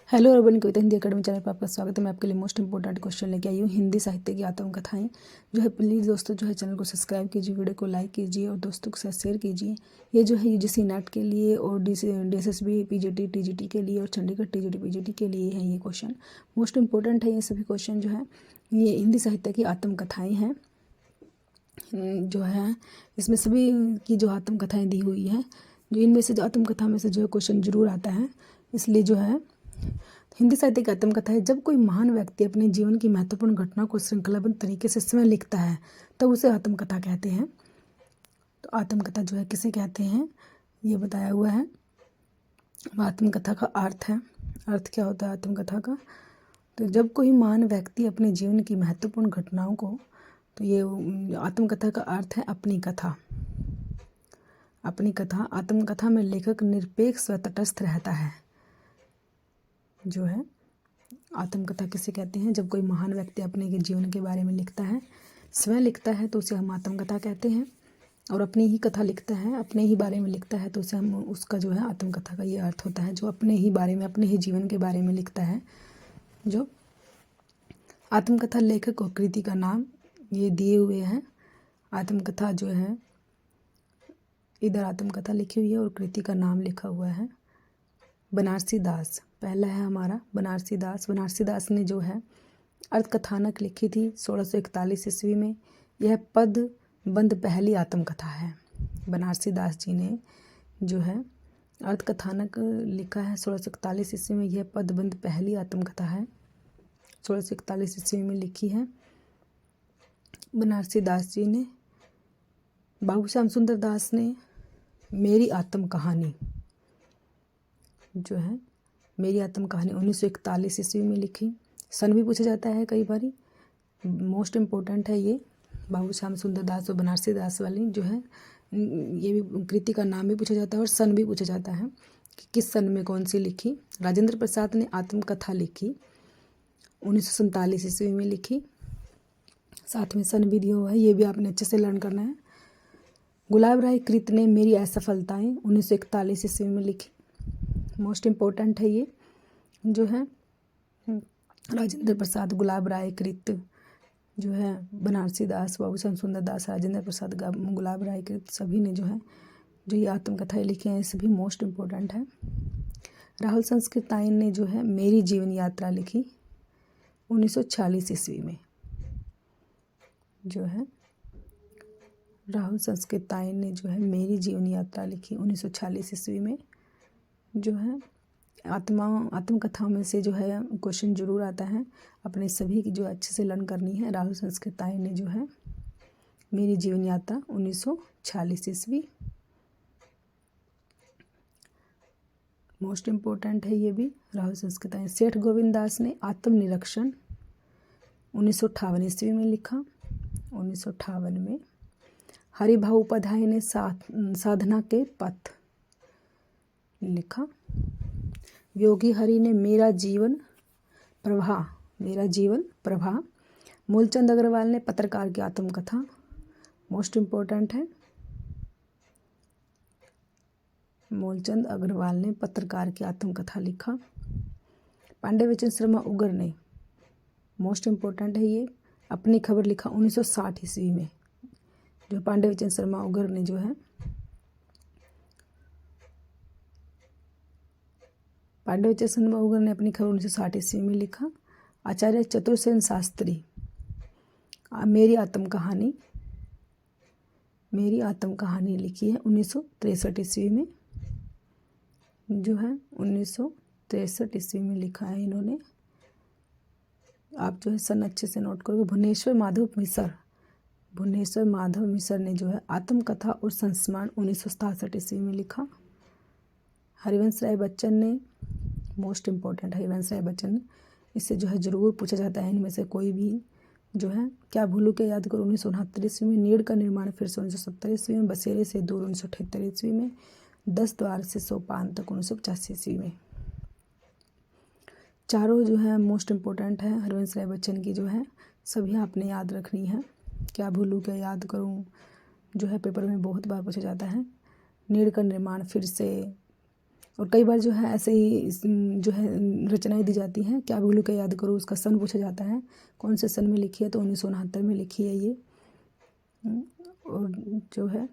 Hello urban कविता Hindi academy channel पर आपका स्वागत है। मैं आपके लिए मोस्ट इंपॉर्टेंट क्वेश्चन लेके आई हूँ हिंदी साहित्य की आत्मकथाएं। जो है प्लीज़ दोस्तों जो है चैनल को सब्सक्राइब कीजिए, वीडियो को लाइक कीजिए और दोस्तों के साथ शेयर कीजिए। ये जो है यूजीसी नेट के लिए और DSSB पीजीटी टीजीटी के लिए और चंडीगढ़ टीजीटी पीजीटी के लिए है। ये क्वेश्चन मोस्ट इंपॉर्टेंट है। ये सभी क्वेश्चन जो है ये हिंदी साहित्य की आत्मकथाएँ हैं। जो है इसमें सभी की जो आत्मकथाएँ दी हुई है, जो इनमें से जो आत्मकथा में से जो है क्वेश्चन जरूर आता है। इसलिए जो है हिंदी साहित्य की आत्मकथा है। जब कोई महान व्यक्ति अपने जीवन की महत्वपूर्ण घटना को श्रृंखलाबद्ध तरीके से स्वयं लिखता है तब उसे आत्मकथा कहते हैं। तो आत्मकथा जो है किसे कहते हैं ये बताया हुआ है। आत्मकथा का अर्थ है, अर्थ क्या होता है आत्मकथा का। तो जब कोई महान व्यक्ति अपने जीवन की महत्वपूर्ण घटनाओं को, तो ये आत्मकथा का अर्थ है अपनी कथा। अपनी कथा। आत्मकथा में लेखक निरपेक्ष व तटस्थ रहता है। जो है आत्मकथा किसे कहते हैं, जब कोई महान व्यक्ति अपने के जीवन के बारे में लिखता है, स्वयं लिखता है तो उसे हम आत्मकथा कहते हैं। और अपनी ही कथा लिखता है, अपने ही बारे में लिखता है तो उसे हम, उसका जो है आत्मकथा का ये अर्थ होता है, जो अपने ही बारे में, अपने ही जीवन के बारे में लिखता है। जो आत्मकथा लेखक और कृति का नाम ये दिए हुए हैं। आत्मकथा जो है इधर आत्मकथा लिखी हुई है और कृति का नाम लिखा हुआ है। बनारसी दास पहला है हमारा बनारसी दास। बनारसी दास ने जो है अर्थकथानक लिखी थी 1641 ईस्वी में। यह पदबंद पहली आत्मकथा है। बनारसी दास जी ने जो है अर्थकथानक लिखा है 1641 ईस्वी में। यह पदबंद पहली आत्मकथा है, 1641 ईस्वी में लिखी है बनारसी दास जी ने। बाबू श्याम सुंदर दास ने मेरी आत्म कहानी जो है, मेरी आत्म कहानी 1941 ईस्वी में लिखी। सन भी पूछा जाता है कई बारी, मोस्ट इम्पोर्टेंट है ये। बाबू श्याम सुंदर दास और बनारसी दास वाली जो है, ये भी कृति का नाम भी पूछा जाता है और सन भी पूछा जाता है कि किस सन में कौन सी लिखी। राजेंद्र प्रसाद ने आत्मकथा लिखी 1947 ईस्वी में लिखी। साथ में सन भी दिया हुआ है, ये भी आपने अच्छे से लर्न करना है। गुलाब राय कृत ने मेरी असफलताएं 1941 ईस्वी में लिखी। मोस्ट इम्पोर्टेंट है ये जो है। राजेंद्र प्रसाद, गुलाब राय कृत जो है, बनारसी दास, बाबू श्याम सुंदर दास, राजेंद्र प्रसाद, गुलाब राय कृत, सभी ने जो है जो ये आत्मकथाएं लिखी हैं, सभी मोस्ट इम्पोर्टेंट है। राहुल संस्कृतायन ने जो है मेरी जीवन यात्रा लिखी 1946 ईस्वी में। जो है राहुल संस्कृतायन ने जो है मेरी जीवन यात्रा लिखी 1946 ईस्वी में। जो है आत्मकथाओं में से जो है क्वेश्चन जरूर आता है, अपने सभी की जो अच्छे से लर्न करनी है। राहुल संस्कृतायन ने जो है मेरी जीवन यात्रा 1946 ईस्वी, मोस्ट इम्पोर्टेंट है ये भी। राहुल संस्कृतायन। सेठ गोविंद दास ने आत्मनिरीक्षण 1958 ईस्वी में लिखा, 1958 में। हरिभाऊ उपाध्याय ने साधना के पथ लिखा। योगी हरि ने मेरा जीवन प्रभा। मूलचंद अग्रवाल ने पत्रकार की आत्मकथा, मोस्ट इम्पोर्टेंट है। मूलचंद अग्रवाल ने पत्रकार की आत्मकथा लिखा। पांडे वचन शर्मा उगर ने, मोस्ट इम्पोर्टेंट है ये, अपनी खबर लिखा 1960 ईस्वी में। जो पांडे वचन शर्मा उगर ने जो है पांडे वचन शर्मा उगर ने अपनी खबर 1960 ईस्वी में लिखा। आचार्य चतुर्सेन शास्त्री मेरी आत्म कहानी लिखी है 1963 ईस्वी में। जो है 1963 ईस्वी में लिखा है इन्होंने। आप जो है सन अच्छे से नोट करोगे। भुवनेश्वर माधव मिसर ने जो है आत्मकथा और संस्मरण 1967 ईस्वी में लिखा। हरिवंश राय बच्चन ने, मोस्ट इम्पोर्टेंट हरिवंश राय बच्चन ने, इससे जो है जरूर पूछा जाता है इनमें से कोई भी जो है। क्या भूलू के याद करो 1969 ईस्वी में। नीड़ का निर्माण फिर से 1970 ईस्वी में। बसेरे से दूर 1978 ईस्वी में। 10 द्वार से सोपान तक 1985 ईस्वी में। चारों जो है मोस्ट इम्पोर्टेंट है हरिवंश राय बच्चन की जो है, सभी आपने याद रखनी है। क्या भूलू क्या याद करूं जो है पेपर में बहुत बार पूछा जाता है। नीड़ का निर्माण फिर से और कई बार जो है ऐसे ही जो है रचनाएं दी जाती हैं। क्या बोलूँ क्या याद करो, उसका सन पूछा जाता है, कौन से सन में लिखी है, तो 1969 में लिखी है ये। और जो है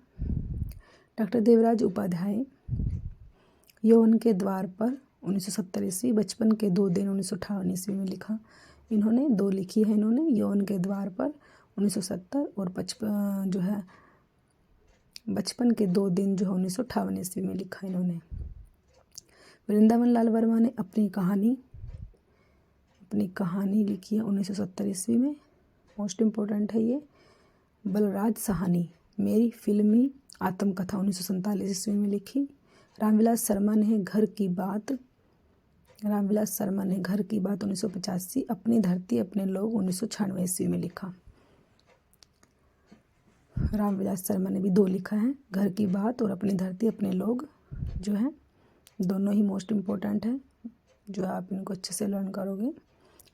डॉक्टर देवराज उपाध्याय, यौवन के द्वार पर 1970 ईस्वी, बचपन के 2 दिन 1958 ईस्वी में लिखा। इन्होंने 2 लिखी है इन्होंने, यौवन के द्वार पर 1970 और जो है बचपन के 2 दिन जो है 1958 ईस्वी में लिखा इन्होंने। वृंदावन लाल वर्मा ने अपनी कहानी लिखी है 1970 ईस्वी में, मोस्ट इम्पोर्टेंट है ये। बलराज साहनी, मेरी फिल्मी आत्मकथा 1947 ईस्वी में लिखी। रामविलास शर्मा ने घर की बात 1985, अपनी धरती अपने लोग 1996 ईस्वी में लिखा। रामविलास शर्मा ने भी 2 लिखा है, घर की बात और अपनी धरती अपने लोग, जो है दोनों ही मोस्ट इम्पोर्टेंट है, जो आप इनको अच्छे से लर्न करोगे।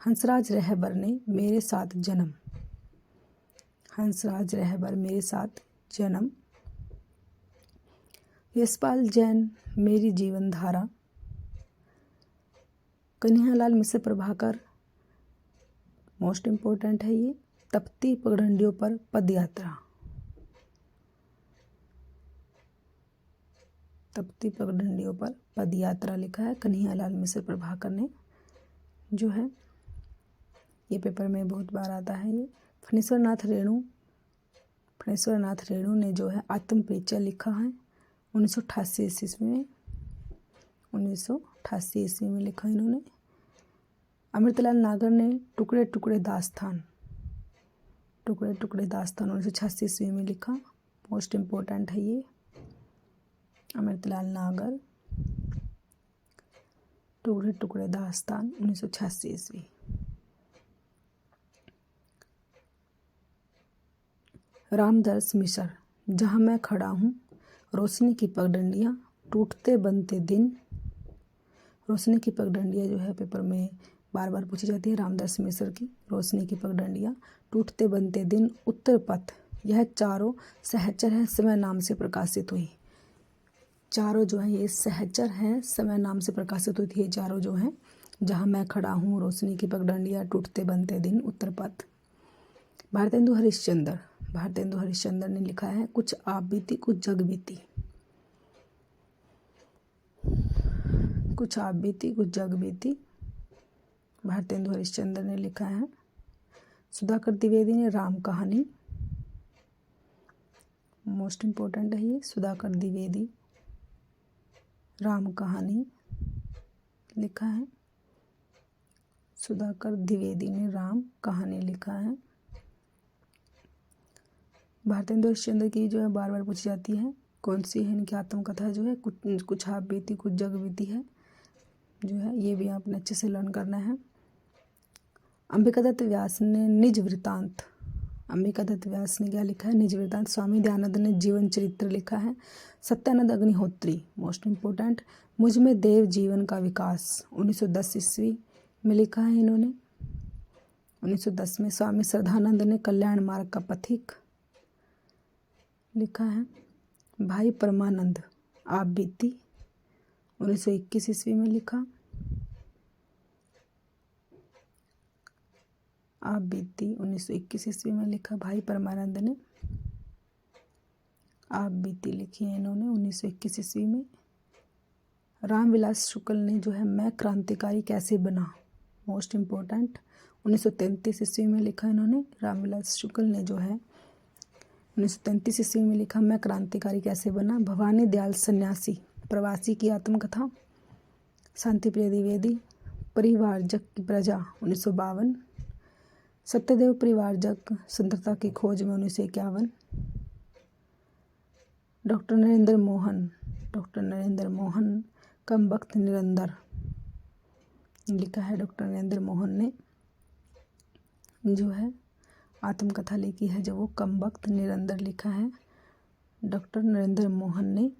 हंसराज रहबर ने मेरे साथ जन्म। यशपाल जैन, मेरी जीवन धारा। कन्हैयालाल मिश्र प्रभाकर, मोस्ट इम्पोर्टेंट है ये। तपती पगडंडियों पर पदयात्रा लिखा है कन्हैयालाल मिश्र प्रभाकर ने, जो है ये पेपर में बहुत बार आता है ये। फणीश्वर नाथ रेणु ने जो है आत्म परिचय लिखा है 1988 ईस्वी में लिखा इन्होंने। अमृतलाल नागर ने टुकड़े टुकड़े दास्तान 1986 ईस्वी में लिखा, मोस्ट इम्पोर्टेंट है ये। अमृतलाल नागर, टुकड़े टुकड़े दास्तान 1986 ईस्वी। रामदास मिश्र, जहाँ मैं खड़ा हूँ, रोशनी की पगडंडियाँ, टूटते बनते दिन। रोशनी की पगडंडियाँ जो है पेपर में बार बार पूछी जाती है रामदास मिश्र की। रोशनी की पगडंडियाँ, टूटते बनते दिन, उत्तर पथ, यह चारों सहचर हैं, समय नाम से प्रकाशित हुई। चारों जो है ये सहचर हैं, समय नाम से प्रकाशित हुई थी ये चारों जो हैं। जहाँ मैं खड़ा हूँ, रोशनी की पगडंडियाँ, टूटते बनते दिन, उत्तर पथ। भारतेंदु हरिश्चंद्र ने लिखा है कुछ आप बीती कुछ जग बीती। भारतेंदु हरिश्चंद्र ने लिखा है। सुधाकर द्विवेदी ने राम कहानी, मोस्ट इम्पोर्टेंट है ये। सुधाकर द्विवेदी राम कहानी लिखा है। सुधाकर द्विवेदी ने राम कहानी लिखा है। भारतेंदु हरिश्चंद्र की जो है बार बार पूछी जाती है, कौन सी है इनकी आत्मकथा जो है कुछ आप बीती कुछ जग बीती है, जो है ये भी आपने अच्छे से लर्न करना है। अंबिकादत्त व्यास ने निज वृत्तांत, क्या लिखा है, निज वृत्तांत। स्वामी दयानंद ने जीवन चरित्र लिखा है। सत्यानंद अग्निहोत्री, मोस्ट इम्पोर्टेंट, मुझ में देव जीवन का विकास 1910 ईस्वी में लिखा है इन्होंने, 1910 में। स्वामी श्रद्धानंद ने कल्याण मार्ग का पथिक लिखा है। भाई परमानंद, आप बीती 1921 ईस्वी में लिखा। आप बीती 1921 ईस्वी में लिखा भाई परमानंद ने। आप बीती लिखी है इन्होंने 1921 ईस्वी में। रामविलास शुक्ल ने जो है मैं क्रांतिकारी कैसे बना, मोस्ट इम्पोर्टेंट, 1933 ईस्वी में लिखा इन्होंने। रामविलास शुक्ल ने जो है 1933 ईस्वी में लिखा मैं क्रांतिकारी कैसे बना। भवानी दयाल सन्यासी, प्रवासी की आत्मकथा। शांतिप्रिय द्विवेदी, परिवारजक की प्रजा 1952। सत्यदेव परिवारजक, स्वतंत्रता की खोज में 1951। डॉक्टर नरेंद्र मोहन कम वक्त निरंतर लिखा है। डॉक्टर नरेंद्र मोहन ने जो है आत्मकथा लिखी है, जो वो कम वक्त निरंतर लिखा है। डॉक्टर नरेंद्र मोहन ने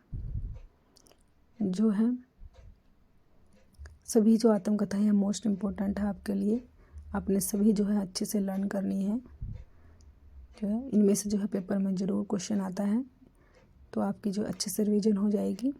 जो है सभी जो आत्मकथा है मोस्ट इम्पोर्टेंट है आपके लिए, आपने सभी जो है अच्छे से लर्न करनी है। जो है इनमें से जो है पेपर में ज़रूर क्वेश्चन आता है, तो आपकी जो अच्छे से रिवीजन हो जाएगी।